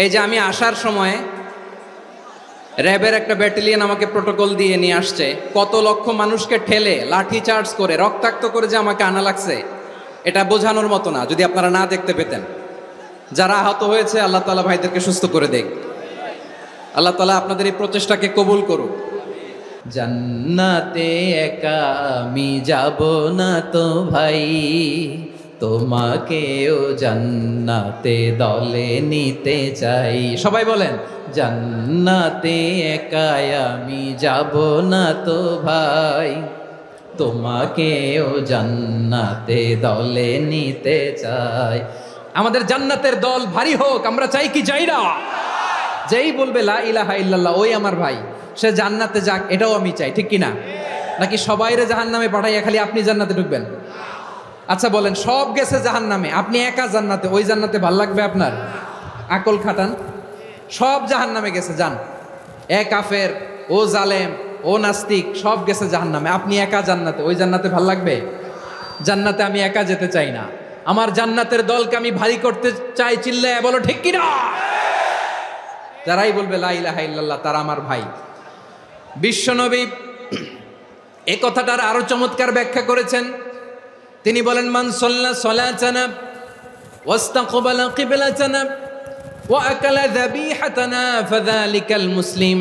এই যে আমি আসার সময় র্যাবের একটা ব্যাটালিয়ন আমাকে প্রোটোকল দিয়ে নিয়ে আসছে, কত লক্ষ মানুষকে ঠেলে লাঠি চার্জ করে রক্তাক্ত করে যে আমাকে আনা লাগছে, এটা বোঝানোর মতো না। যদি আপনারা না দেখতে পেতেন, যারা আহত হয়েছে আল্লাহ তাআলা ভাইদেরকে সুস্থ করে দেখ। আল্লাহ তাআলা আপনাদের এই প্রচেষ্টাকে কবুল করুক। জান্নাতে একা আমি যাব না তো ভাই, তোমাকেও জান্নাতে দলে নিতে চাই। সবাই বলেন, জান্নাতে একা আমি যাব না তো ভাই, তোমাকেও জান্নাতে দলে নিতে চাই। আমাদের জান্নাতের দল ভারী হোক, আমরা চাই কি চাই না? যেই বলবে লা ইলাহা ইল্লাল্লাহ ওই আমার ভাই, সে জান্নাতে যাক, এটাও আমি চাই, ঠিক কিনা? নাকি সবাইরে জাহান্নামে পাঠাইয়া খালি আপনি জান্নাতে ঢুকবেন? আচ্ছা বলেন, সব গেছে জাহান্নামে, আপনি একা জান্নাতে, ওই জান্নাতে ভাল লাগবে আপনার? আকল খাটান। সব জাহান্নামে গেছে, যান। এ কাফের, ও জালেম, ও নাস্তিক, সব গেছে জাহান্নামে, আপনি একা জান্নাতে, ওই জান্নাতে ভাল লাগবে? জান্নাতে আমি একা যেতে চাই না, আমার জান্নাতের দলকে আমি ভারী করতে চাই। চিল্লায় বলো ঠিক কিনা? যারাই বলবে লা ইলাহা ইল্লাল্লাহ তারা আমার ভাই। বিশ্বনবী এই কথাটার আরো চমৎকার ব্যাখ্যা করেছেন। তিনি বলেন, মান সাল্লা সালাতানা ওয়াস্তাকবালা কিবলাতানা ওয়া আকালা যাবিহাতানা ফাযালিকাল মুসলিম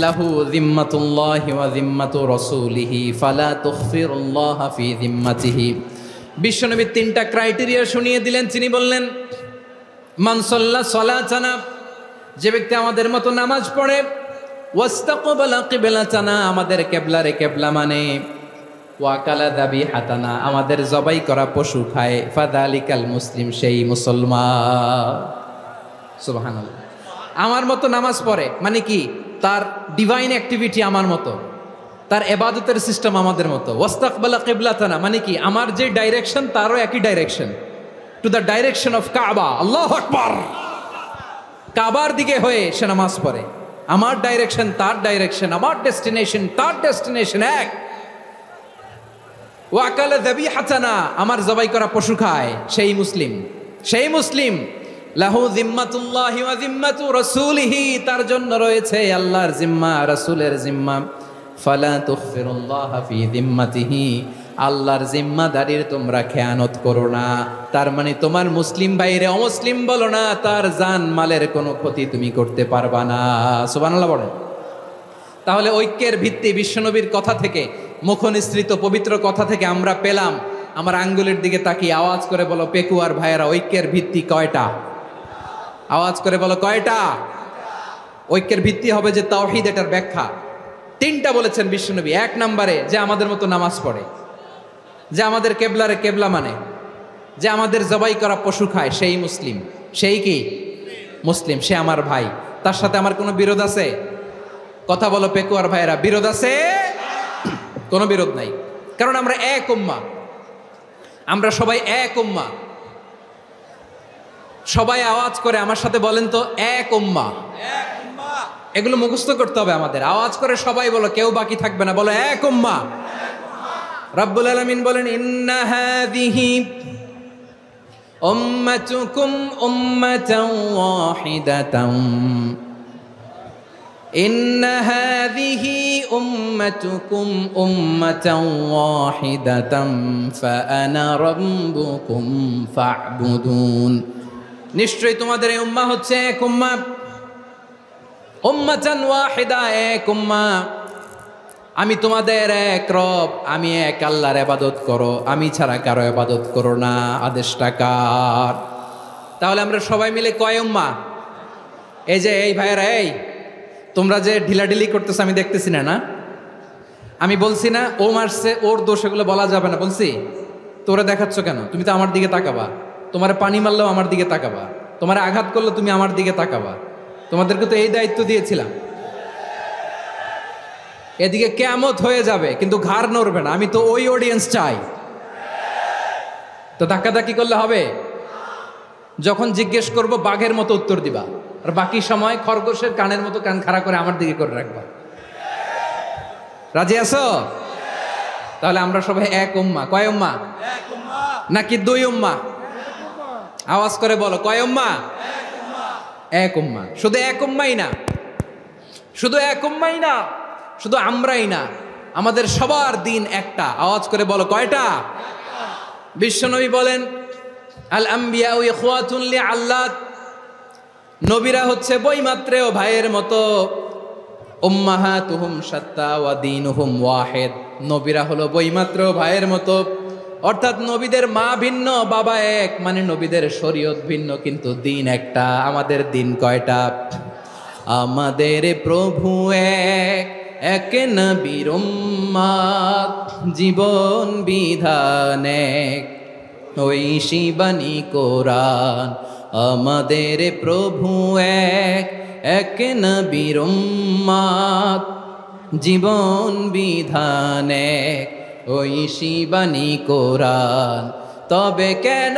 লাহু যিম্মাতুল্লাহি ওয়া যিম্মাতু রাসূলিহি ফালা তুখফিরুল্লাহা ফি যিম্মাতিহি। বিশ্বনবী তিনটা ক্রাইটেরিয়া শুনিয়ে দিলেন। তিনি বললেন, মান সাল্লা সালাতানা, যে ব্যক্তি আমাদের মতো নামাজ পড়ে, ওয়াস্তাকবালা কিবলাতানা, আমাদের কিবলারে কিবলা মানে, ওয়াকালা যাবিহাতানা, আমাদের জবাই করা পশু খায়, ফাযালিকাল মুসলিম, সেই মুসলমান। সুবহানাল্লাহ। আমার মতো নামাজ পড়ে মানে কি? তার ডিভাইন অ্যাক্টিভিটি আমার মতো, তার ইবাদতের সিস্টেম আমাদের মতো। ওয়াস্তাকবালা কিবলাতানা মানে কি? আমার যে ডাইরেকশন তারও একই direction, to the direction of কাবা। আল্লাহু আকবার। কাবার দিকে হয়ে সে নামাজ পড়ে। আমার ডাইরেকশন তার ডাইরেকশন, আমার ডেস্টিনেশন তার ডেস্টিনেশন এক। ওয়াকালা যাবিহাতানা, আমার জবাই করা পশু খায়, সেই মুসলিম। সেই মুসলিম। লাহু যিম্মাতুল্লাহি ওয়া যিম্মাতু রাসূলিহি, তার জন্য রয়েছে আল্লাহর জিম্মা, রাসূলের জিম্মা। ফালা তুখফিরুল্লাহা ফি যিম্মাতিহি, আল্লাহর জিম্মাদারির তোমরা খেয়ানত করো না। তার মানে তোমার মুসলিম বাইরে অমুসলিম বলো না, তার জান মালের কোনো ক্ষতি তুমি করতে পারবা না। সুবহানাল্লাহ বলেন। তাহলে ঐক্যের ভিত্তি বিশ্বনবীর কথা থেকে, মুখনিসৃত পবিত্র কথা থেকে আমরা পেলাম। আমার আঙ্গুলের দিকে তাকিয়ে আওয়াজ করে বলো পেকুয়ার ভাইয়েরা, ঐক্যের ভিত্তি কয়টা? আওয়াজ করে বলো কয়টা? ঐক্যের ভিত্তি হবে যে তাওহীদ, এটার ব্যাখ্যা তিনটা বলেছেন বিশ্বনবী। এক নম্বরে, যে আমাদের মতো নামাজ পড়ে, যে আমাদের কেবলারে কেবলা মানে, যে আমাদের জবাই করা পশু খায়, সেই মুসলিম। সেই কি মুসলিম? সে আমার ভাই। তার সাথে আমার কোনো বিরোধ আছে? কথা বলো পেকুয়ার ভাইয়েরা, বিরোধ আছে? কোনো বিরোধ নাই, কারণ আমরা এক উম্মাহ, আমরা সবাই এক উম্মাহ। সবাই আওয়াজ করে আমার সাথে বলেন তো, এক উম্মাহ। এগুলো মুখস্থ করতে হবে আমাদের। আওয়াজ করে সবাই বলো, কেউ বাকি থাকবে না, বলো এক উম্মাহ। রব্বুল আলামিন বলেন, ইন্না হাযিহি উম্মাতুকুম উম্মাতান ওয়াহিদাতান, ইন্না হাযিহি উম্মাতুকুম উম্মাতান ওয়াহিদাতান ফাআনা রাব্বুকুম ফা'বুদুন। নিশ্চয়ই তোমাদের এই উম্মাহ হচ্ছে এক উম্মাহ। উম্মাতান ওয়াহিদা, এক উম্মাহ। আমি তোমাদের এক রব, আমি এক আল্লাহর ইবাদত করো, আমি ছাড়া কারো ইবাদত করো না। আদেশটা কার? তাহলে আমরা সবাই মিলে কয় উম্মাহ? এই যে এই ভাইয়েরা, এই তোমরা যে ঢিলাঢিলি করতেছো আমি দেখতেছি না, না আমি বলছি না ও মারছে ওর দোষ, এগুলো বলা যাবে না বলছি? তোরা দেখাচ্ছ কেন? তুমি তো আমার দিকে তাকাবা। তোমার পানি মারলেও আমার দিকে তাকাবা, তোমার আঘাত করলে তুমি আমার দিকে তাকাবা। তোমাদেরকে তো এই দায়িত্ব দিয়েছিলাম। এদিকে কিয়ামত হয়ে যাবে কিন্তু ঘাড় নড়বে না, আমি তো ওই অডিয়েন্স চাই। তো ধাক্কাধাক্কি করলে হবে? যখন জিজ্ঞেস করব বাঘের মতো উত্তর দিবা, আর বাকি সময় খরগোশের কানের মতো কান খাড়া করে আমার দিকে করে রাখবা। রাজি আছো? তাহলে আমরা সবাই এক উম্মাহ। কয় উম্মাহ? নাকি দুই উম্মাহ? আওয়াজ করে বলো, কয় উম্মাহ? এক উম্মাহ। শুধু এক উম্মাই না, শুধু এক উম্মাই না, শুধু আমরাই না, আমাদের সবার দিন একটা। আওয়াজ করে বলো, কয়টা? বিশ্বনবী বলেন, আল আম্বিয়া ইখওয়াতুন লিআল্লাত, নবীরা হচ্ছে বৈমাত্রেয় ভাইয়ের মতো। উম্মাহাতুহুম শাত্তা ওয়া দীনুহুম ওয়াহিদ, নবীরা হলো বৈমাত্রেয় ভাইয়ের মতো। অর্থাৎ নবীদের মা ভিন্ন, বাবা এক, মানে নবীদের শরীয়ত ভিন্ন কিন্তু দিন একটা। আমাদের দিন কয়টা? আমাদের প্রভু এক, এক নবীর উম্মাত, জীবন বিধান এক, ঐশী বাণী কোরআন। আমাদের প্রভু এক, এক নবীর উম্মাত, জীবন বিধান এক, ঐশী বাণী কোরআন। তবে কেন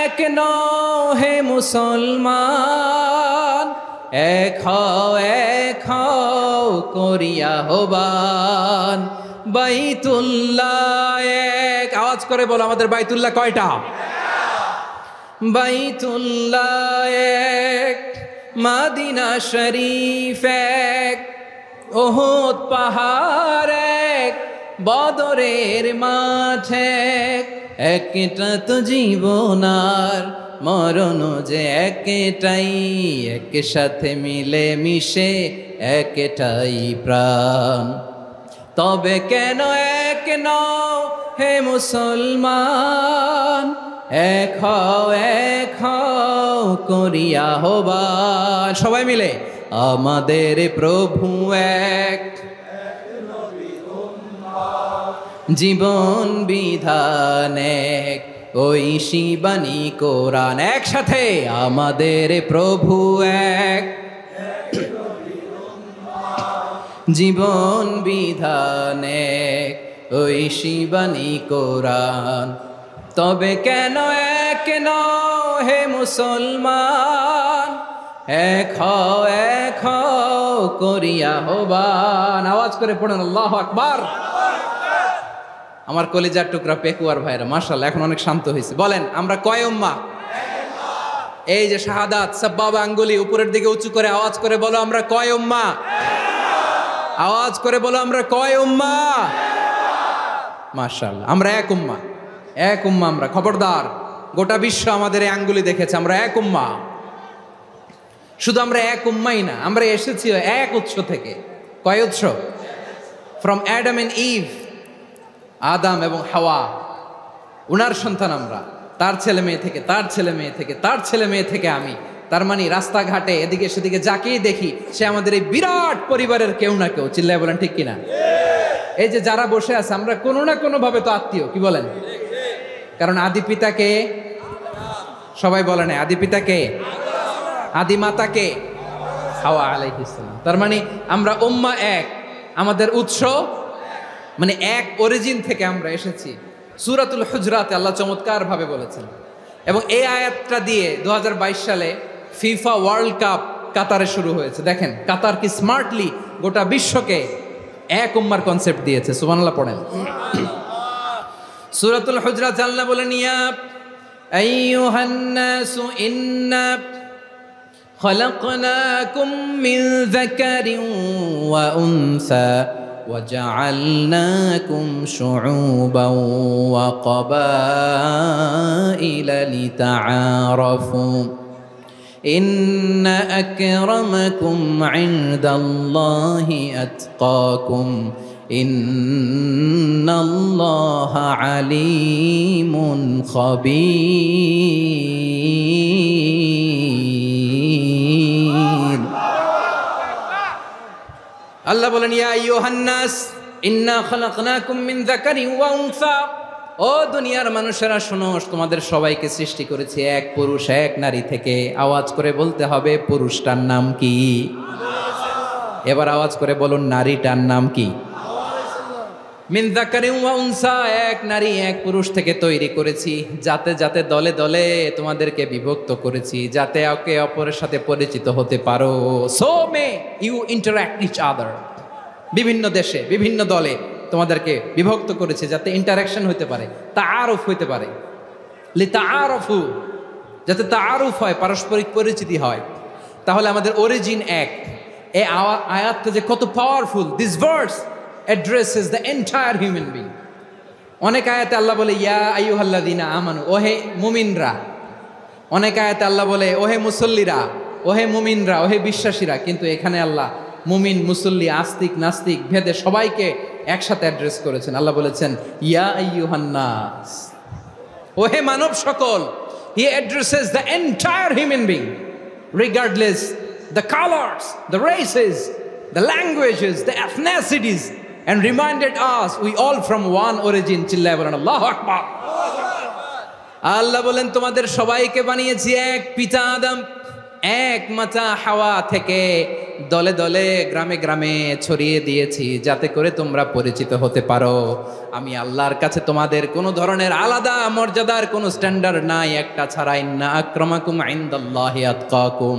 এক নও হে মুসলমান, এক হও করিয়া হবান। বাইতুল্লাহ এক, আওয়াজ করে বলো আমাদের বাইতুল্লাহ কয়টা? বাইতুল্লাহ এক, মদিনা শরীফ এক, ওহদ পাহাড় এক, বদরের মাঠ এক। একটা তো জীবন আর মরণ যে একটাই, একসাথে মিলে মিশে একটাই প্রাণ। তবে কেন এক নও হে মুসলমান, এক হও করিয়া হবান। সবাই মিলে, আমাদের প্রভু এক, জীবন বিধান এক, ঐশী বাণী কোরআন। একসাথে, আমাদের প্রভু এক, জীবন বিধান এক, ঐশী বাণী কোরআন। তবে কেন এক নও হে মুসলমান, এক হও করিয়া হবান। আওয়াজ করে পড়েন আল্লাহু আকবার। আমার কলিজার টুকরা পেকুয়ার ভাইরা মাশাআল্লাহ এখন অনেক শান্ত হয়েছে। বলেন আমরা কয় উম্মাহ? এই যে শাহাদাত সাব্বাবা আঙ্গুলি উপরের দিকে উঁচু করে আওয়াজ করে বলো আমরা কয় উম্মাহ? আওয়াজ করে বলো আমরা কয় উম্মাহ? মাশাআল্লাহ আমরা এক উম্মাহ, এক উম্মাহ আমরা। খবরদার, গোটা বিশ্ব আমাদের এই আঙ্গুলি দেখেছে, আমরা এক উম্মাহ। শুধু আমরা এক উম্মাই না, আমরা এসেছি এক উৎস থেকে। কয় উৎস? ফ্রম অ্যাডাম এন্ড ইভ, আদাম এবং হাওয়া, উনার সন্তান আমরা। তার ছেলে মেয়ে থেকে, তার ছেলে মেয়ে থেকে, তার ছেলে মেয়ে থেকে আমি। তার মানে রাস্তাঘাটে এদিকে সেদিকে যাকেই দেখি সে আমাদের এই বিরাট পরিবারের কেউ না কেউ। চিল্লায় বলেন ঠিক কিনা? এই যে যারা বসে আছে আমরা কোনো না কোনো ভাবে তো আত্মীয়, কি বলেন? কারণ আদি পিতাকে সবাই বলে না, আদি পিতাকে, আদি মাতাকে হাওয়া আলাইহিস সালাম। তার মানে আমরা উম্মাহ এক, আমাদের উৎস মানে এক অরিজিন থেকে আমরা এসেছি। সূরাতুল হুজরাতে আল্লাহ চমৎকার ভাবে বলেছেন। এবং এই আয়াতটা দিয়ে 2022 সালে ফিফা ওয়ার্ল্ড কাপ কাতারে শুরু হয়েছে। দেখেন কাতার কি স্মার্টলি গোটা বিশ্বকে এক উম্মার কনসেপ্ট দিয়েছে। সুবহানাল্লাহ পড়েন। সূরাতুল হুজরাত আল্লাহ বলেন, ইয়া আইয়ুহান নাসু ইন্না খলাকনাকুম মিন যাকারিন ওয়া উনসা وجعلناكم شعوبا وقبائل لتعارفوا إن أكرمكم عند الله أتقاكم ইন্নাল্লাহা আলিমুন খাবীর। আল্লাহ বলেন, ইয়া আইয়ুহান নাস ইন্না খালাকনাকুম মিন যাকারিন ওয়া উনসা। ও দুনিয়ার মানুষেরা শোনো, তোমাদের সবাইকে সৃষ্টি করেছি এক পুরুষ এক নারী থেকে। আওয়াজ করে বলতে হবে, পুরুষটার নাম কি? এবার আওয়াজ করে বলুন, নারীটার নাম কি? মিন যাকারিন ওয়া উনসা, এক নারী এক পুরুষ থেকে তৈরি করেছি। যাতে যাতে দলে দলে তোমাদেরকে বিভক্ত করেছি, যাতে একে অপরের সাথে পরিচিত হতে পারো। So may you interact each other. বিভিন্ন দেশে বিভিন্ন দলে তোমাদেরকে বিভক্ত করেছে যাতে ইন্টারাকশন হতে পারে, তাআরুফ হতে পারে। লিতাআরফু, যাতে তাআরুফ হয়, পারস্পরিক পরিচিতি হয়। তাহলে আমাদের অরিজিন এক। এই আয়াতটা যে কত powerful! This verse addresses the entire human being. অনেক আয়াতে আল্লাহ বলে ইয়া আইয়ুহাল্লাযীনা আমানু, ওহে মুমিনরা। অনেক আয়াতে আল্লাহ বলে ওহে মুসল্লিরা, ওহে মুমিনরা, ওহে বিশ্বাসীরা। কিন্তু এখানে আল্লাহ মুমিন মুসল্লি আস্তিক নাস্তিক ভেদে সবাইকে একসাথে অ্যাড্রেস করেছেন। আল্লাহ বলেছেন ইয়া আইয়ুহান নাস, ওহে মানব সকল। হি addresses the entire human being regardless the colours, the races, the languages, the এথনিসিটিস, and reminded us we all from one origin. চিল্লায় বলেন আল্লাহু আকবার। আল্লাহ বলেন তোমাদের সবাইকে বানিয়েছি এক পিতা আদম, এক মাতা হাওয়া থেকে। দলে দলে গ্রামে গ্রামে ছড়িয়ে দিয়েছি যাতে করে তোমরা পরিচিত হতে পারো। আমি আল্লাহর কাছে তোমাদের কোনো ধরনের আলাদা মর্যাদার কোনো স্ট্যান্ডার্ড নাই একটা ছাড়া। ইন্না আক্রামাকুম ইনদাল্লাহি আতকাকুম,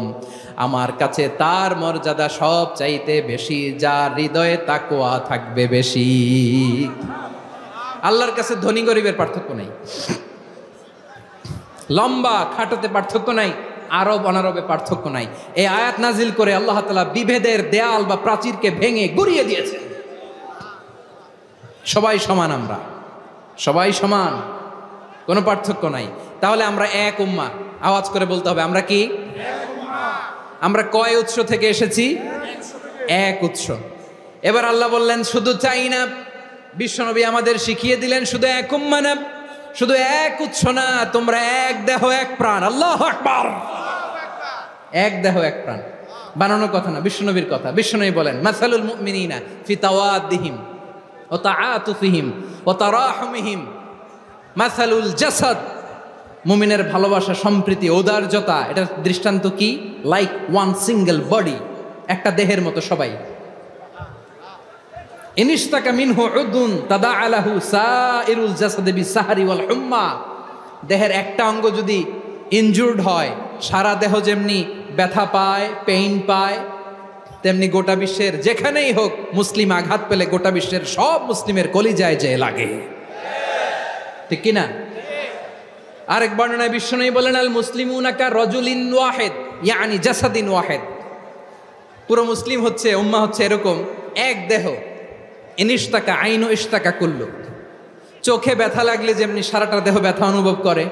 আমার কাছে তার মর্যাদা সব চাইতে বেশি যার হৃদয়ে তাকওয়া থাকবে বেশি। আল্লাহর কাছে ধনী গরিবের পার্থক্য নাই, লম্বা খাটোতে পার্থক্য নাই, আরব অনারবে পার্থক্য নাই। এই আয়াত নাজিল করে আল্লাহ তাআলা বিভেদের দেয়াল বা প্রাচীরকে ভেঙে গুড়িয়ে দিয়েছে। সবাই সমান, আমরা সবাই সমান, কোনো পার্থক্য নাই। তাহলে আমরা এক উম্মাহ। আওয়াজ করে বলতে হবে, আমরা কি? আমরা কয় উৎস থেকে এসেছি? এক উৎস। এবার আল্লাহ বললেন শুধু চাই না, বিশ্বনবী আমাদের শিখিয়ে দিলেন শুধু এক উম্মাহ না, শুধু এক উৎস না, তোমরা এক দেহ এক প্রাণ। আল্লাহু আকবার। এক দেহ এক প্রাণ বানানোর কথা না, বিশ্বনবীর কথা। বিশ্বনবী বলেন মাসালুল মুমিনিনা ফি তাওয়াদ্দিহিম ওয়া তাআতুফিহিম ওয়া তারাহুমিহিম মাসালুল জাসাদ। মুমিনের ভালোবাসা, সম্প্রীতি, ঔদার্যতা, এটার দৃষ্টান্ত কি? লাইক ওয়ান সিঙ্গেল বডি, একটা দেহের মতো সবাই। ইনিশতাকা মিনহু উদুন তাদাআ লাহু সাইরুল জাসাদি বিসাহরি ওয়াল হুম্মা। দেহের একটা অঙ্গ যদি ইনজুর্ড হয়, সারা দেহ যেমনি ব্যথা পায়, পেইন পায়, তেমনি গোটা বিশ্বের যেখানেই হোক মুসলিম আঘাত পেলে গোটা বিশ্বের সব মুসলিমের কলিজায় যে লাগে, ঠিক কিনা? আরেক বর্ণনায় বিশ্বনবী বলেন আল মুসলিমুনা কা রাজুলিন ওয়াহিদ ইয়ানি জাসাদিন ওয়াহিদ। পুরো মুসলিম হচ্ছে, উম্মাহ হচ্ছে এরকম এক দেহ। ইনিশতাকা আইনু ইশতাকা কুল্লু। চোখে ব্যথা লাগলে যেমনি সারাটা দেহ ব্যথা অনুভব করে,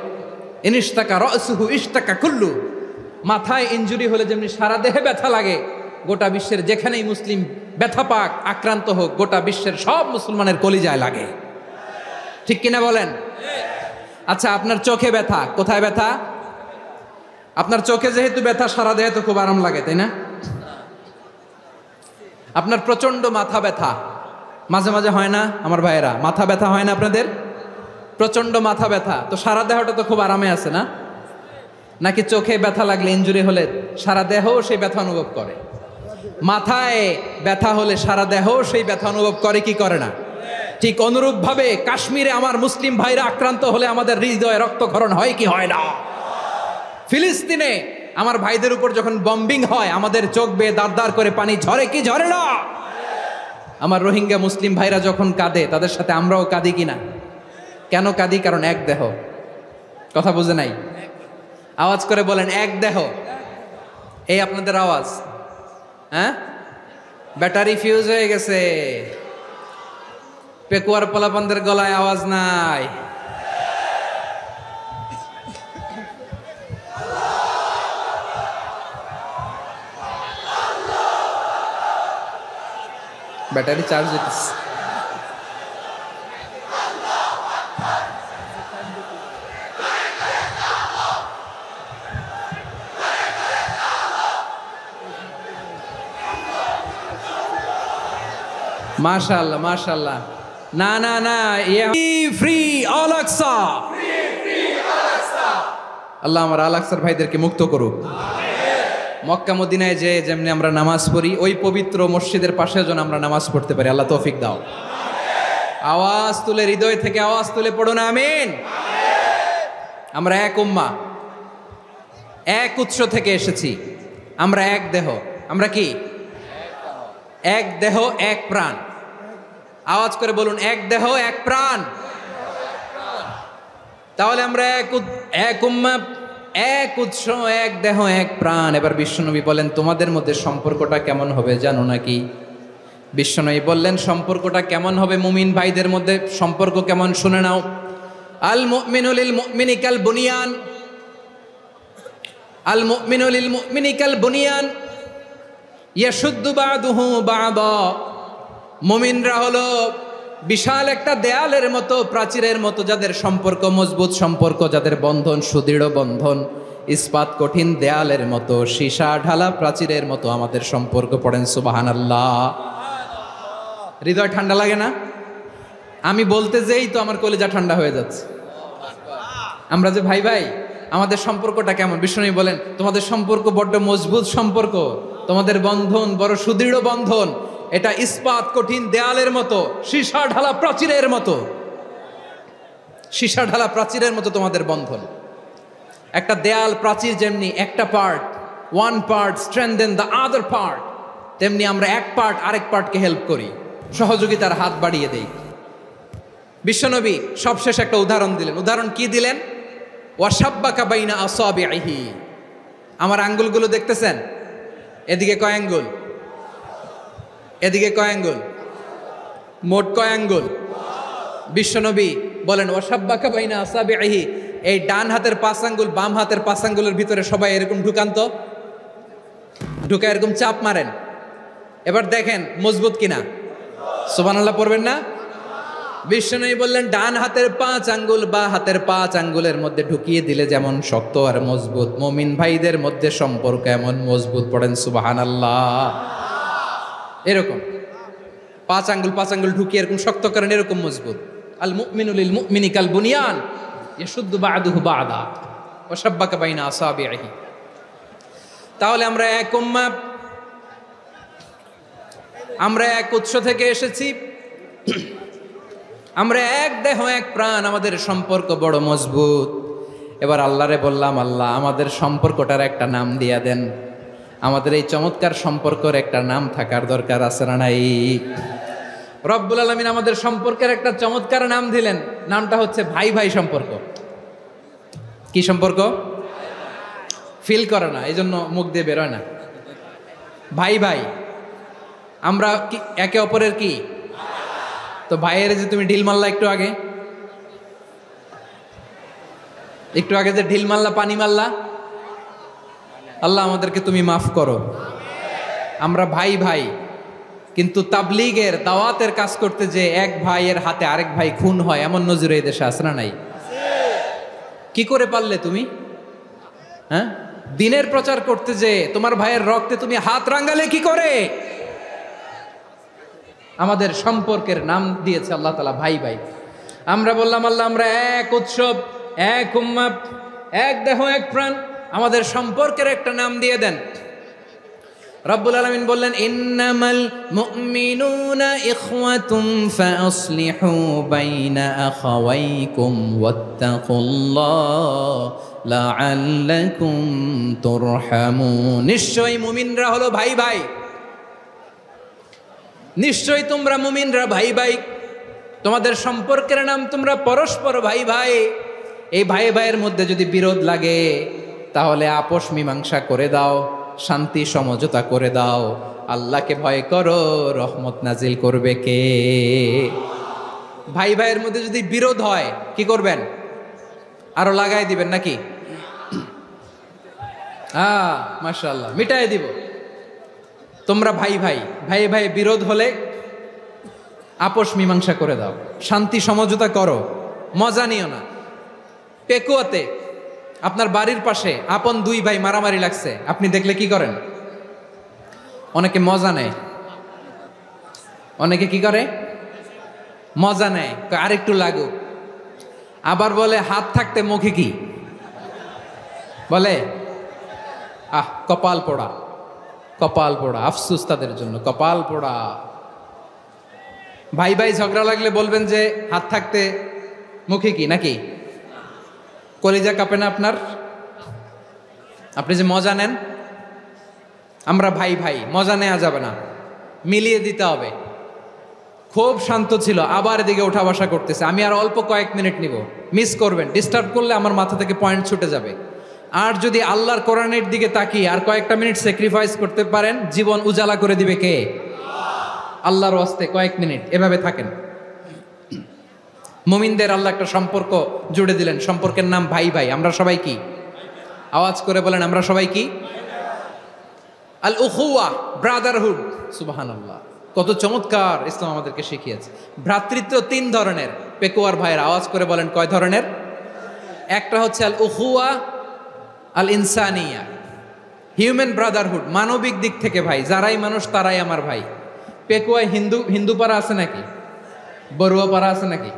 ইনিশতাকা রাসুহু ইশতাকা কুল্লু। মাথায় ইনজুরি হলে যেমনি সারা দেহে ব্যথা লাগে, গোটা বিশ্বের যেখানেই মুসলিম ব্যথা পাক, আক্রান্ত হোক, গোটা বিশ্বের সব মুসলমানের কলিজায় লাগে, ঠিক কিনা বলেন? আচ্ছা, আপনার চোখে ব্যথা, কোথায় ব্যথা? আপনার চোখে যেহেতু ব্যথা, সারা দেহে তো খুব আরাম লাগে, তাই না? আপনার প্রচন্ড মাথা ব্যথা মাঝে মাঝে হয় না আমার ভাইয়েরা? মাথা ব্যথা হয় না আপনাদের? প্রচন্ড মাথা ব্যথা, তো সারা দেহটা তো খুব আরামে আছে না? নাকি চোখে ব্যথা লাগলে, ইনজুরি হলে সারা দেহ সেই ব্যথা অনুভব করে? মাথায় ব্যথা হলে সারা দেহ সেই ব্যথা অনুভব করে কি করে না? ঠিক অনুরূপ ভাবে কাশ্মীরে আমার মুসলিম ভাইরা আক্রান্ত হলে আমাদের হৃদয়ে রক্তক্ষরণ হয় কি হয় না? ফিলিস্তিনে আমার ভাইদের উপর যখন বম্বিং হয়, আমাদের চোখ বেয়ে দাঁড় দাঁড় করে পানি ঝরে কি ঝরে না? আমার রোহিঙ্গা মুসলিম ভাইরা যখন কাঁদে, তাদের সাথে আমরাও কাঁদি কিনা? কেন কাঁদি? কারণ এক দেহ। কথা বুঝে নাই? আওয়াজ করে বলেন এক দেহ। এই আপনাদের আওয়াজ, হ্যাঁ? ব্যাটারি ফিউজ হয়ে গেছে, পেকুয়ার পোলাপানদের গলায় আওয়াজ নাই। ব্যাটারি চার্জ হইতেছে। মাশাআল্লাহ মাশাআল্লাহ। না না না, ফ্রি আল আকসা, আল্লাহ আমার আল আকসার ভাইদেরকে মুক্ত করুক। মক্কা মদিনায় যে যেমনি আমরা নামাজ পড়ি, ওই পবিত্র মসজিদের পাশে যেন আমরা নামাজ পড়তে পারি, আল্লাহ তৌফিক দাও। আওয়াজ তুলে, হৃদয় থেকে আওয়াজ তুলে পড়ো না আমিন। আমরা এক উম্মাহ, এক উৎস থেকে এসেছি, আমরা এক দেহ। আমরা কি? এক দেহ এক প্রাণ। আওয়াজ করে বলুন, এক দেহ এক প্রাণ। তাহলে আমরা এক উম্মাহ, এক উৎস, এক দেহ এক প্রাণ। এবার বিশ্বনবী বলেন, তোমাদের মধ্যে সম্পর্কটা কেমন হবে জানো নাকি? বিশ্বনবী বললেন, সম্পর্কটা কেমন হবে? মুমিন ভাইদের মধ্যে সম্পর্ক কেমন শুনে নাও। আল মুমিনু লিল মুমিনি কাল বুনিয়ান, আল মুমিনু লিল মুমিনি কাল বুনিয়ান ইয়াশুদ্দু বা'দুহু বা'দা। মুমিনরা হলো বিশাল একটা দেয়ালের মতো, প্রাচীরের মতো, যাদের সম্পর্ক মজবুত সম্পর্ক, যাদের বন্ধন সুদৃঢ় বন্ধন, ইস্পাত কঠিন দেয়ালের মতো, সীসা ঢালা প্রাচীরের মতো আমাদের সম্পর্ক। পড়েন সুবহানাল্লাহ। হৃদয় ঠান্ডা লাগে না? আমি বলতে যেই তো আমার কলিজা ঠান্ডা হয়ে যাচ্ছে। আমরা যে ভাই ভাই, আমাদের সম্পর্কটা কেমন? বিষ্ণু বলেন, তোমাদের সম্পর্ক বড্ড মজবুত সম্পর্ক, তোমাদের বন্ধন বড় সুদৃঢ় বন্ধন, এটা ইস্পাত কঠিন দেয়ালের মতো, সীসা ঢালা প্রাচীরের মতো, সীসা ঢালা প্রাচীরের মতো তোমাদের বন্ধন। একটা দেয়াল প্রাচীর যেমনি একটা part, one part strengthen the other part, তেমনি আমরা এক পার্ট আরেক পার্টকে হেল্প করি, সহযোগিতার হাত বাড়িয়ে দেই। বিশ্বনবী সবশেষ একটা উদাহরণ দিলেন। উদাহরণ কি দিলেন? ওয়াশাব্বাকা বাইনা আসাবিহি। আমার আঙ্গুলগুলো দেখতেছেন? এদিকে কয় আঙ্গুল, এদিকে কয় আঙ্গুল, মোট কয় আঙ্গুল? বিশ্বনবী বলেন, ওয়াশাব্বাকা বাইনা আসাবিহি, এই ডান হাতের 5 আঙ্গুল বাম হাতের 5 আঙ্গুলের ভিতরে সবাই এরকম ঢুকান তো, ঢুকা এরকম চাপ মারেন। এবার দেখেন মজবুত কিনা। সুবহানাল্লাহ পড়বেন না? বিশ্বনবী বললেন, ডান হাতের 5 আঙ্গুল বা হাতের 5 আঙ্গুলের মধ্যে ঢুকিয়ে দিলে যেমন শক্ত আর মজবুত, মুমিন ভাইদের মধ্যে সম্পর্ক এমন মজবুত। পড়েন সুবহানাল্লাহ। এরকম 5 আঙ্গুল ঢুকিয়ে এরকম শক্ত করেন, এরকম মজবুত। আল মুমিনু লিল মুমিনি কাল বুনিয়ান ইয়াশুদ্দু বা'দুহু বা'দা ওয়া শাব্বাকা বাইনা আসাবিহি। তাহলে আমরা এক উম্মাহ, আমরা এক উৎস থেকে এসেছি, আমরা এক দেহ এক প্রাণ, আমাদের সম্পর্ক বড় মজবুত। এবার আল্লাহরে বললাম, আল্লাহ আমাদের সম্পর্কটার একটা নাম দিয়া দেন। আমাদের এই চমৎকার সম্পর্কের একটা নাম থাকার দরকার আছে না নাই? রব্বুল আলামিন আমাদের সম্পর্কের একটা চমৎকার নাম দিলেন। নামটা হচ্ছে ভাই ভাই সম্পর্ক। কি সম্পর্ক? ফিল করে না, এই জন্য মুখ দিয়ে বেরোয় না। ভাই ভাই, আমরা কি একে অপরের কি? তো ভাইয়ের যে তুমি ঢিল মারলা একটু আগে, একটু আগে যে ঢিল মারলা, পানি মারলা, আল্লাহ আমাদেরকে তুমি মাফ করো। আমরা ভাই ভাই, কিন্তু তাবলীগের দাওয়াতের কাজ করতে যে এক ভাইয়ের হাতে আরেক ভাই খুন হয়, এমন নজির এই দেশে আছে না নাই? কি করে পারলে তুমি? হ্যাঁ, দিনের প্রচার করতে যে তোমার ভাইয়ের রক্তে তুমি হাত রাঙ্গালে কি করে? আমাদের সম্পর্কের নাম দিয়েছে আল্লাহ তাআলা ভাই ভাই। আমরা বললাম, আল্লাহ আমরা এক উৎসব, এক উম্মাহ, এক দেহ এক প্রাণ, আমাদের সম্পর্কের একটা নাম দিয়ে দেন। রব্বুল আলামিন বললেন, ইন্নামাল মুমিনুনা ইখওয়াতুন ফাসলিহু বাইনা আখাওয়াইকুম ওয়াত্তাকুল্লাহ লাআল্লাকুম তুরহামুন। নিশ্চয়ই মুমিনরা হলো ভাই ভাই, নিশ্চয়ই তোমরা মুমিনরা ভাই ভাই, তোমাদের সম্পর্কের নাম তোমরা পরস্পর ভাই ভাই। এই ভাই ভাইয়ের মধ্যে যদি বিরোধ লাগে তাহলে আপোষ মীমাংসা করে দাও, শান্তি সমঝোতা করে দাও। আল্লাহকে ভয় করো, রহমত নাজিল করবে কে? ভাই ভাইয়ের মধ্যে যদি বিরোধ হয় কি করবেন? আরো লাগাই দিবেন নাকি? মাশাআল্লাহ, মিটাই দিব। তোমরা ভাই ভাই, ভাই ভাই বিরোধ হলে আপোষ মীমাংসা করে দাও, শান্তি সমঝোতা করো, মজা নিও না। পেকুয়াতে আপনার বাড়ির পাশে আপন 2 ভাই মারামারি লাগছে, আপনি দেখলে কি করেন? অনেকে মজা নেয়। অনেকে কি করে, মজা নেয়, আরেকটু লাগুক। আবার বলে হাত থাকতে মুখে কি বলে, কপাল পোড়া, কপাল পোড়া, আফসুস তাদের জন্য, কপাল পোড়া। ভাই ভাই ঝগড়া লাগলে বলবেন যে হাত থাকতে মুখে কি, নাকি কলিজা কাঁপে না আপনার? আপনি যে মজা নেন, আমরা ভাই ভাই, মজা নেওয়া যাবে না, মিলিয়ে দিতে হবে। খুব শান্ত ছিল, আবার এদিকে ওঠা বসা করতেছে, আমি আর অল্প কয়েক মিনিট নিব, মিস করবেন, ডিস্টার্ব করলে আমার মাথা থেকে পয়েন্ট ছুটে যাবে। আর যদি আল্লাহর কোরআনের দিকে তাকিয়ে আর কয়েকটা মিনিট স্যাক্রিফাইস করতে পারেন, জীবন উজালা করে দিবে কে? আল্লাহর ওয়াস্তে কয়েক মিনিট এভাবে থাকেন। মুমিনদের আল্লাহ একটা সম্পর্ক জুড়ে দিলেন, সম্পর্কের নাম ভাই ভাই। আমরা সবাই কি? আওয়াজ করে বলেন, আমরা সবাই কি? আল উখুয়া, ব্রাদারহুড। সুবহানাল্লাহ, কত চমৎকার ইসলাম আমাদেরকে শিখিয়েছে। ভ্রাতৃত্ব তিন ধরনের। পেকুয়ার ভাইয়ের আওয়াজ করে বলেন, কয় ধরনের? একটা হচ্ছে আল উখুয়া আল ইনসানিয়া, হিউম্যান ব্রাদারহুড, মানবিক দিক থেকে ভাই, যারাই মানুষ তারাই আমার ভাই। পেকুয়ায় হিন্দু পাড়া আছে নাকি, বড়ুয়া পাড়া আছে নাকি?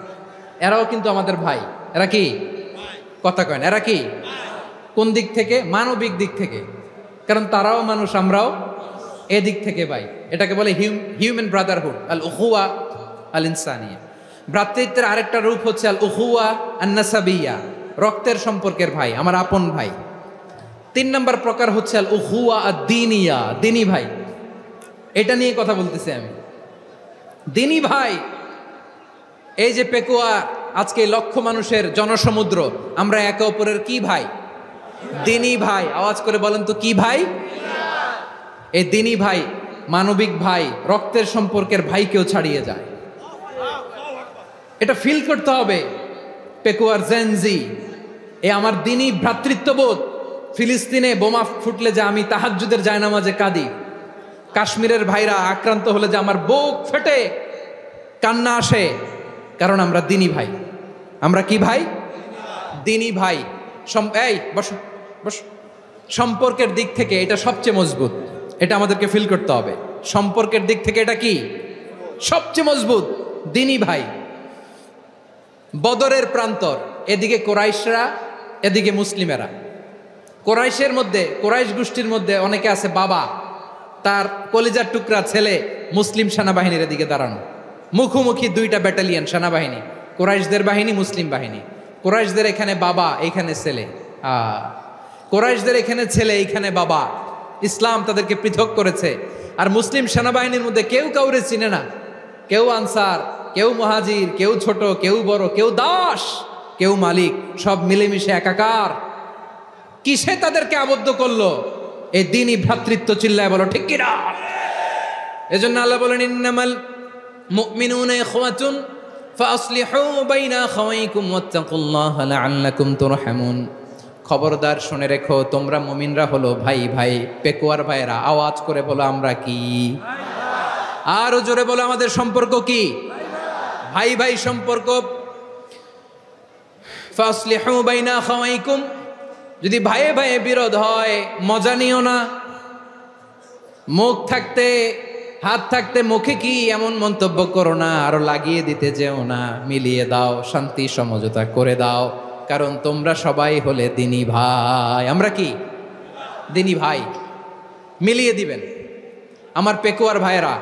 এরাও কিন্তু আমাদের ভাই। এরা কি? কথা কয়েন, এরা কি? কোন দিক থেকে? মানবিক দিক থেকে, কারণ তারাও মানুষ, আমরাও এদিক থেকে ভাই। এটাকে বলে হিউম্যান ব্রাদারহুড, আল উখুয়া আল ইনসানিয়া। ভ্রাতৃত্বের আরেকটা রূপ হচ্ছে আল উখুয়া আন নাসাবিয়া, রক্তের সম্পর্কের ভাই, আমার আপন ভাই। তিন নম্বর প্রকার হচ্ছে আল উখুয়া আদ দ্বীনিয়া, দ্বীনি ভাই। এটা নিয়ে কথা বলতেছি আমি, দ্বীনি ভাই। এই যে পেকুয়া, আজকে লক্ষ মানুষের জনসমুদ্র, আমরা একে অপরের কি ভাই? দ্বীনি ভাই। আওয়াজ করে বলেন তো, কি ভাই? এই দ্বীনি ভাই, মানবিক ভাই, রক্তের সম্পর্কের ভাইকেও ছাড়িয়ে যায়। এটা ফিল করতে হবে। পেকুয়ার জেনজি, এ আমার দ্বীনি ভ্রাতৃত্ববোধ। ফিলিস্তিনে বোমা ফুটলে যে আমি তাহাজ্জুদের জায়নামাজে কাঁদি, কাশ্মীরের ভাইরা আক্রান্ত হলে যে আমার বুক ফেটে কান্না আসে, কারণ আমরা দ্বীনি ভাই। আমরা কি ভাই? দ্বীনি ভাই। এই বসো বসো। সম্পর্কের দিক থেকে এটা সবচেয়ে মজবুত, এটা আমাদেরকে ফিল করতে হবে। সম্পর্কের দিক থেকে এটা কি? সবচেয়ে মজবুত, দ্বীনি ভাই। বদরের প্রান্তর, এদিকে কোরাইশরা, এদিকে মুসলিমেরা। কোরাইশের মধ্যে, কোরাইশ গোষ্ঠীর মধ্যে অনেকে আছে বাবা, তার কলিজার টুকরা ছেলে মুসলিম সেনাবাহিনীর এদিকে দাঁড়ানো, মুখোমুখি দুইটা ব্যাটালিয়ন সেনাবাহিনী, কোরাইশদের বাহিনী, মুসলিম বাহিনী। কোরাইশদের এখানে বাবা, এইখানে ছেলে। কোরাইশদের এখানে ছেলে, এইখানে বাবা। ইসলাম তাদেরকে পৃথক করেছে। আর মুসলিম সেনাবাহিনীর মধ্যে কেউ কাউরে চিনে না, কেউ আনসার, কেউ মুহাজির, কেউ ছোট, কেউ বড়, কেউ দাস, কেউ মালিক, সব মিলেমিশে একাকার। কিসে তাদেরকে আবদ্ধ করলো? এই দ্বীনি ভ্রাতৃত্ব। চিল্লায় বলো ঠিক কিনা? এজন্য আল্লাহ বলেন, ইন্নামাল মুমিনুনা ইখওয়াতুন ফাসলিহু বাইনা আখাওয়াইকুম ওয়াত্তাকুল্লাহা লাআল্লাকুম তুরহামুন। খবরদার শুনে রেখো, তোমরা মুমিনরা হলো ভাই ভাই। পেকুয়ার ভাইরা আওয়াজ করে বলো, আমরা কি? আরো জোরে বলো, আমাদের সম্পর্ক কি? ভাই ভাই সম্পর্ক। ফাসলিহু বাইনা আখাওয়াইকুম, যদি ভাইয়ে ভাইয়ে বিরোধ হয় মজা নিও না। মুখ থাকতে, হাত থাকতে মুখে কি এমন মন্তব্য করো না, আরো লাগিয়ে দিতে যেও না। মিলিয়ে দাও, শান্তি সমঝোতা করে দাও, কারণ তোমরা সবাই হলে দ্বীনি ভাই। আমরা কি? দ্বীনি ভাই। মিলিয়ে দিবেন। আমার পেকুয়ার ভাইয়েরা,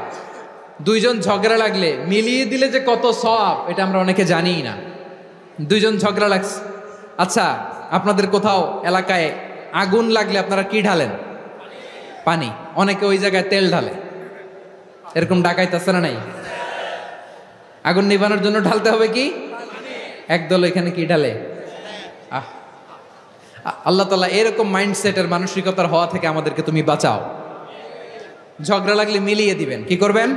দুইজন ঝগড়া লাগলে মিলিয়ে দিলে যে কত সওয়াব, এটা আমরা অনেকে জানিই না। দুইজন ঝগড়া লাগছে, আচ্ছা আপনাদের কোথাও এলাকায় আগুন লাগলে আপনারা কি ঢালেন? পানি। অনেকে ওই জায়গায় তেল ঢালে। এরকম ডাকাইতে আছে না নাই? আগুন নিভানোর জন্য ঢালতে হবে কি? একদল এখানে কি ঢালে? আল্লাহ তাআলা এরকম মাইন্ডসেটের, মানসিকতার হওয়া থেকে আমাদেরকে তুমি বাঁচাও। ঝগড়া লাগলে মিলিয়ে দিবেন। কি করবেন?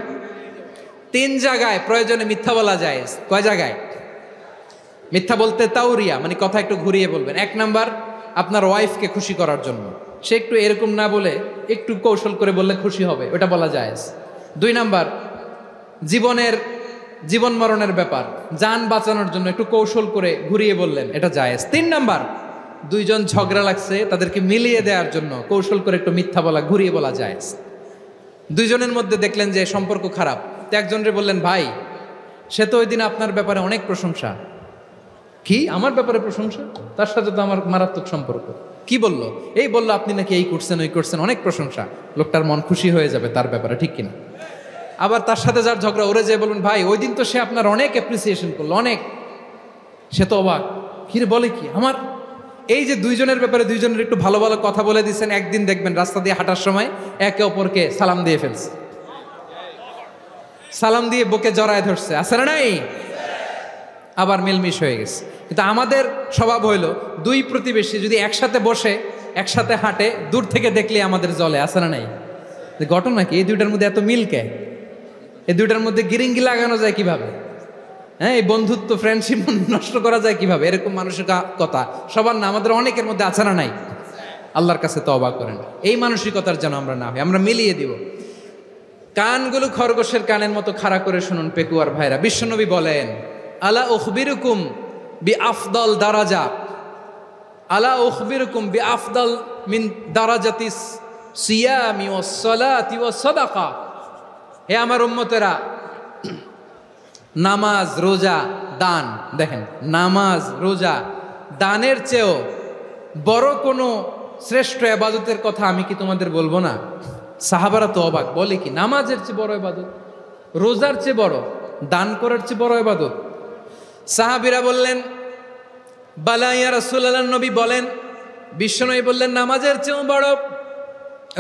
3 জায়গায় প্রয়োজনে মিথ্যা বলা যায়। কয় জায়গায় মিথ্যা বলতে? তাওরিয়া, মানে কথা একটু ঘুরিয়ে বলবেন। 1 নাম্বার, আপনার ওয়াইফকে খুশি করার জন্য, সে একটু এরকম না বলে একটু কৌশল করে বললে খুশি হবে, ওটা বলা যায়। 2 নাম্বার, জীবন মরণের ব্যাপার, জান বাঁচানোর জন্য একটু কৌশল করে ঘুরিয়ে বললেন, এটা জায়েজ। 3 নাম্বার, দুইজন ঝগড়া লাগছে, তাদেরকে মিলিয়ে দেওয়ার জন্য কৌশল করে একটু মিথ্যা বলা, ঘুরিয়ে বলা জায়েজ। দুইজনের মধ্যে দেখলেন যে সম্পর্ক খারাপ, তো একজনরে বললেন, ভাই সে তো ওই দিন আপনার ব্যাপারে অনেক প্রশংসা। কি আমার ব্যাপারে প্রশংসা? তার সাথে তো আমার মারাত্মক সম্পর্ক। কি বললো? এই বললো আপনি নাকি এই করছেন ওই করছেন, অনেক প্রশংসা। লোকটার মন খুশি হয়ে যাবে তার ব্যাপারে, ঠিক কিনা? আবার তার সাথে যার ঝগড়া, ওরে যে বলবেন, ভাই ওই দিন তো সে আপনার অনেক অ্যাপ্রিসিয়েশন করলো, অনেক। সে তো অবাক, কিরে বলে কি আমার? এই যে দুইজনের ব্যাপারে দুইজনের একটু ভালো ভালো কথা বলে দিচ্ছেন, একদিন দেখবেন রাস্তা দিয়ে হাঁটার সময় একে অপরকে সালাম দিয়ে ফেলছে, সালাম দিয়ে বুকে জড়ায় ধরছে, আছে না নাই? আবার মিলমিশ হয়ে গেছে। কিন্তু আমাদের স্বভাব হইল, দুই প্রতিবেশী যদি একসাথে বসে একসাথে হাঁটে, দূর থেকে দেখলে আমাদের জলে, আছে না নাই? ঘটনা কি? এই দুইটার মধ্যে এত মিল কে? এই দুইটার মধ্যে গিরিঙ্গি লাগানো যায় কিভাবে? হ্যাঁ, এই বন্ধুত্ব ফ্রেন্ডশিপ নষ্ট করা যায় কিভাবে? এরকম মানসিকতা সবার না, আমাদের অনেকের মধ্যে আছে না নাই? আল্লাহর কাছে তওবা করেন এই মানসিকতার যেন আমরা না হই, আমরা মিলিয়ে দিব। কানগুলো খরগোশের কানের মতো খাড়া করে শুনুন পেকুয়ার ভাইরা। বিশ্বনবী বলেন, আলা উখবিরুকুম বি আফদল দারাজা, আলা উখবিরুকুম বি আফদল মিন দারাজাতিস সিয়ামি ওয়াস সালাতি ওয়াস সাদাকা। হে আমার উম্মতেরা, নামাজ, রোজা, দান, দেখেন নামাজ, রোজা, দানের চেয়েও বড় কোনো শ্রেষ্ঠ ইবাদতের কথা আমি কি তোমাদের বলবো না? সাহাবারা তো অবাক, বলে কি নামাজের চেয়ে বড় ইবাদত, রোজার চেয়ে বড়, দান করার চেয়ে বড় ইবাদত? সাহাবীরা বললেন, বালা ইয়া রাসূলুল্লাহ। নবী বলেন, বিশ্বনবী বললেন, নামাজের চেয়েও বড়,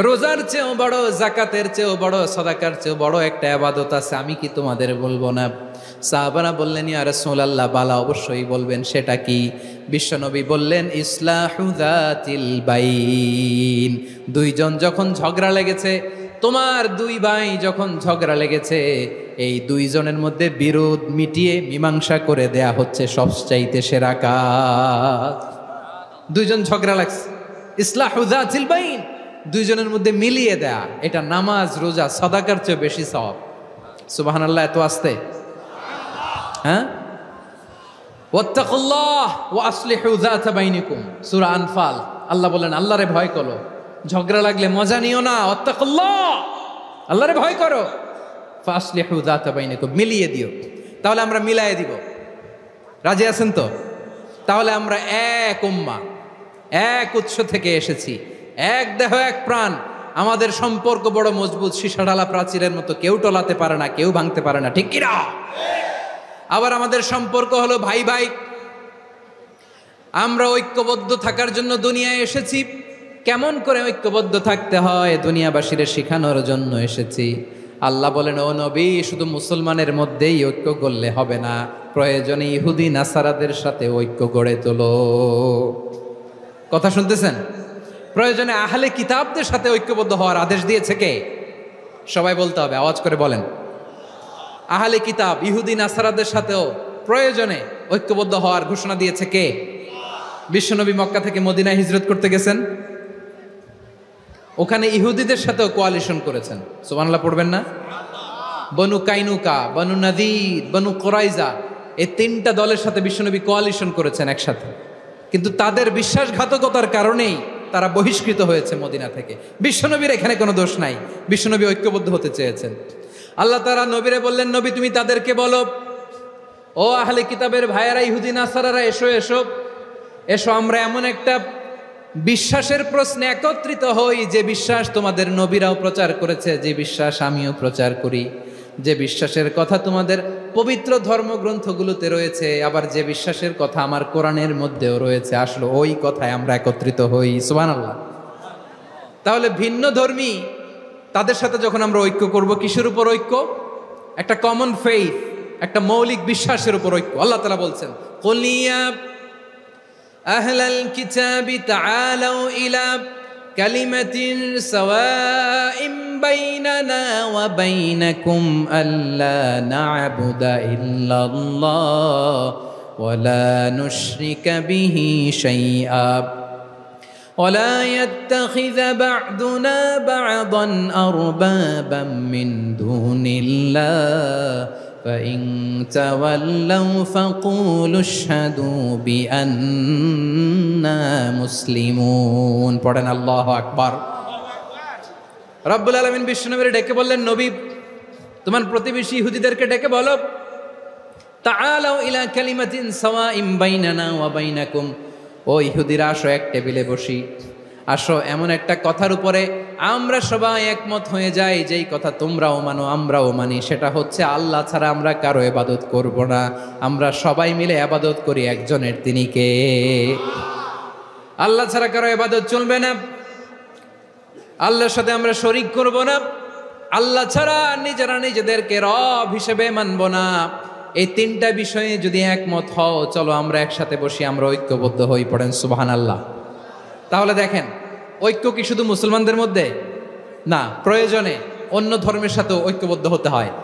রোজার চেয়েও বড়, জাকাতের চেয়েও বড়, সাদাকার চেয়েও বড় একটা ইবাদত আছে, আমি কি তোমাদের বলবো না? সাহাবারা বললেন, ইয়া রাসূলুল্লাহ, বালা অবশ্যই বলবেন, সেটা কি? বিশ্বনবী বললেন, ইসলাহু যাতিল বাইন। দুইজন যখন ঝগড়া লেগেছে, তোমার দুই ভাই যখন ঝগড়া লেগেছে, এই দুইজনের মধ্যে বিরোধ মিটিয়ে মীমাংসা করে দেয়া হচ্ছে সবচাইতে সেরা কাজ। দুইজন ঝগড়া লাগছে, ইসলাহু যাতিল বাইন, দুইজনের মধ্যে মিলিয়ে দেয়া, এটা নামাজ, রোজা, সাদাকার চেয়ে বেশি সওয়াব। সুবহানাল্লাহ, এত আস্তে? হ্যাঁ, ওয়াত্তাকুল্লাহ ওয়া আসলিহু যাতা বাইনিকুম, সূরা আনফাল। আল্লাহ বলেন, আল্লাহরে ভয় করো, ঝগড়া লাগলে মজা নিও না, ওয়াত্তাকুল্লাহ, আল্লাহরে ভয় করো, ফাসলিহু যাতা বাইনিকুম, মিলিয়ে দিও। তাহলে আমরা মিলায়ে দিব, রাজি আছেন তো? তাহলে আমরা এক উম্মাহ, এক উৎস থেকে এসেছি, এক দেহ এক প্রাণ, আমাদের সম্পর্ক বড় মজবুত, সীসাঢালা প্রাচীরের মতো, কেউ টলাতে পারে না, কেউ ভাঙতে পারে না, ঠিক কিনা? আবার আমাদের সম্পর্ক হলো ভাই ভাই, আমরা ঐক্যবদ্ধ থাকার জন্য দুনিয়ায় এসেছি। কেমন করে ঐক্যবদ্ধ থাকতে হয় দুনিয়াবাসীর শেখানোর জন্য এসেছি। আল্লাহ বলেন, ও নবী, শুধু মুসলমানের মধ্যেই ঐক্য গড়লে হবে না, প্রয়োজনে ইহুদি নাসারাদের সাথে ঐক্য গড়ে তোলো। কথা শুনতেছেন? প্রয়োজনে আহলে কিতাবদের সাথে ঐক্যবদ্ধ হওয়ার আদেশ দিয়েছে কে? সবাই বলতে হবে, আওয়াজ করে বলেন। আহলে কিতাব ইহুদি নাসারাদের সাথেও প্রয়োজনে ঐক্যবদ্ধ হওয়ার ঘোষণা দিয়েছে কে? বিশ্বনবী মক্কা থেকে মদিনায় হিজরত করতে গেছেন, ওখানে ইহুদিদের সাথেও কোয়ালিশন করেছেন। সুবহানাল্লাহ পড়বেন না? বনু কাইনুকা, বনু নাদির, বনু কুরাইজা, এই তিনটা দলের সাথে বিশ্বনবী কোয়ালিশন করেছেন একসাথে। কিন্তু তাদের বিশ্বাসঘাতকতার কারণেই তারা বহিষ্কৃত হয়েছে মদিনা থেকে। বিশ্বনবীর এখানে কোনো দোষ নাই, বিশ্বনবী ঐক্যবদ্ধ হতে চেয়েছেন। আল্লাহ তাআলা নবীরে বললেন, নবী তুমি তাদেরকে বলো, ও আহলে কিতাবের ভাইয়েরা, ইহুদি নাসারারা, এসো এসো এসো, আমরা এমন একটা বিশ্বাসের প্রশ্নে একত্রিত হই, যে বিশ্বাস তোমাদের নবীরাও প্রচার করেছে, যে বিশ্বাস আমিও প্রচার করি, যে বিশ্বাসের কথা তোমাদের পবিত্র ধর্মগ্রন্থগুলোতে রয়েছে, আবার যে বিশ্বাসের কথা আমার কোরআনের মধ্যেও রয়েছে, আসলে ওই কথায় আমরা একত্রিত হই। সুবহানাল্লাহ। তাহলে ভিন্ন ধর্মী তাদের সাথে যখন আমরা ঐক্য করব, কিসের উপর ঐক্য? একটা কমন ফেইথ, একটা মৌলিক বিশ্বাসের উপর ঐক্য। আল্লাহ তাআলা বলছেন, কুল ইয়া আহলাল কিতাবি তাআলাউ ইলা কালিমাতিন সাওয়াইন বাইনানা ওয়া বাইনাকুম আল্লা না'বুদা ইল্লাল্লাহ ওয়া লা নুশরিকা বিহি শাইআ ولا يتخذ بعضنا بعضا أربابا من دون الله فإن تولوا فقولوا اشهدوا بأننا مسلمون। পড়েন আল্লাহু আকবার। রব্বুল আলামিন বিশ্বনবীর ডেকে বললেন, নবী তোমার প্রতিবেশী ইহুদিদেরকে ডেকে বলো, তাআলাউ ইলা কালিমাতিন সাওয়াইম বাইনানা ওয়া বাইনাকুম, ও ইহুদিরা আসো এক টেবিলে বসি, আসো এমন একটা কথার উপরে আমরা সবাই একমত হয়ে যাই, যেই কথা তোমরাও মানো আমরাও মানি, সেটা হচ্ছে আল্লাহ ছাড়া আমরা কারো ইবাদত করব না, আমরা সবাই মিলে ইবাদত করি একজনের, তিনি কে? আল্লাহ ছাড়া কারো ইবাদত চলবে না, আল্লাহর সাথে আমরা শরীক করব না, আল্লাহ ছাড়া নিজেরা নিজেদেরকে রব হিসেবে মানব না। এই তিনটা বিষয়ে যদি একমত হও, চলো আমরা একসাথে বসি, আমরা ঐক্যবদ্ধ হই। পড়েন সুবহানাল্লাহ। তাহলে দেখেন, ঐক্য কি শুধু মুসলমানদের মধ্যে না, প্রয়োজনে অন্য ধর্মের সাথেও ঐক্যবদ্ধ হতে হয়।